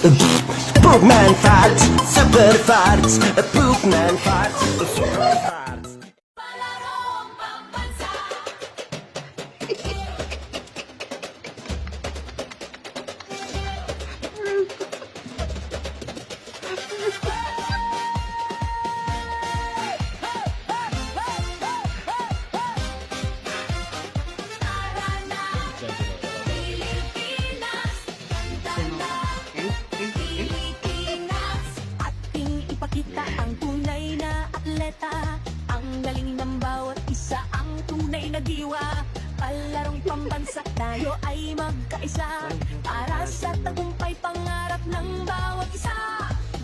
Pugman farts, super farts, Pugman farts, super farts. Ating ipakita ang tunay na atleta. Ang galing ng bawat isa, ang tunay na diwa. Palarong pambansa, tayo ay magkaisa. Para sa tagumpay, pangarap ng bawat isa.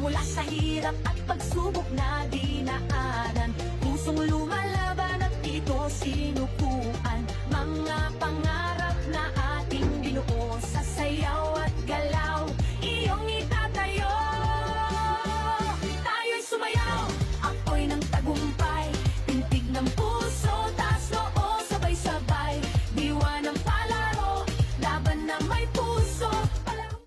Mula sa hirap at pagsubok na dinaanan, pusong lumalaban at ito sinukuan. Mga pangarap na ating binuo sa sayaw at galaw, iyong itatayo. Tayo'y sumayaw, ako'y ng tagumpay. Pintig ng puso, taas noo, sabay-sabay. Diwa ng palaro, laban na may puso. Palaro.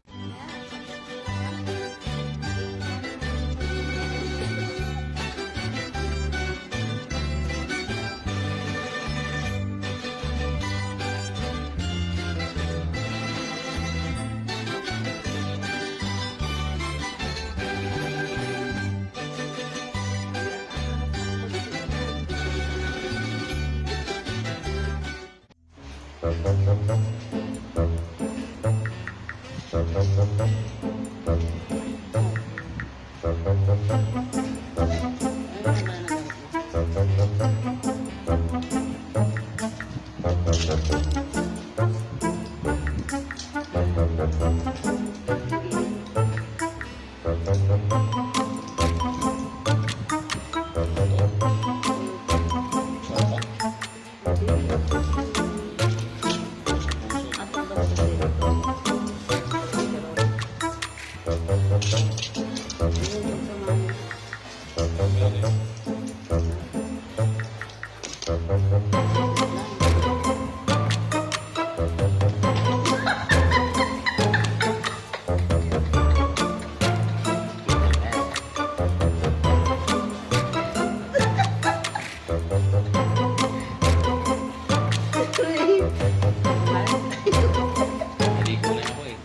Naligo na ako eh.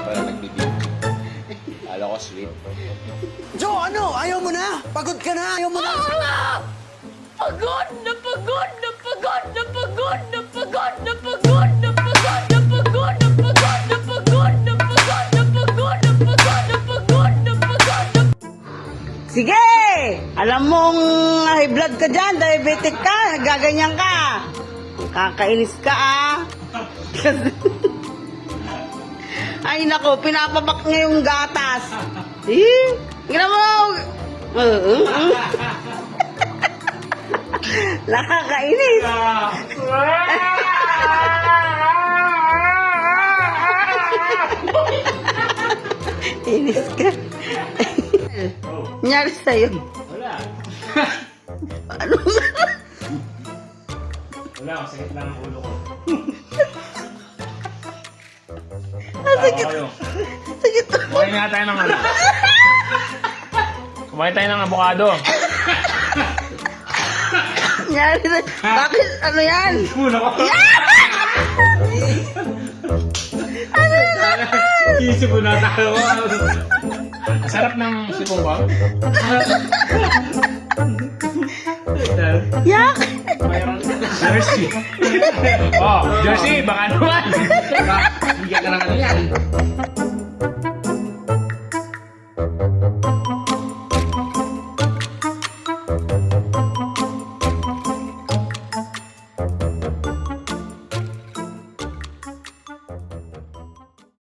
Para nagbibig. Kala ko sweet. Jo, ano? Ayaw mo na? Pagod ka na? Ayaw mo na? Pagod na pagod na pagod na pagod na pagod na pagod na pagod na pagod na pagod na pagod na pagod na pagod na pagod na pagod na pagod na. Sige! Alam mong high blood ka dyan, diabetic ka, gaganyan ka. Kakainis ka ah. Ay nako, pinapabak niya yung gatas. Eh, gina mo. Nakakainis. Inis ka. Nangyari sa'yo. Wala. Ano? Wala, sakit lang ang ulo ko. Sakit. Sakit. Kumain nga tayo ng ano. Kumain tayo ng abukado. Nangyari na. Bakit? Ano yan? Muna ko. Isip ko na tayo. Sarap ng sipong ba? Yak! Jersey. Oh, Jersey, baka naman. Bigyan ka ng ano yan.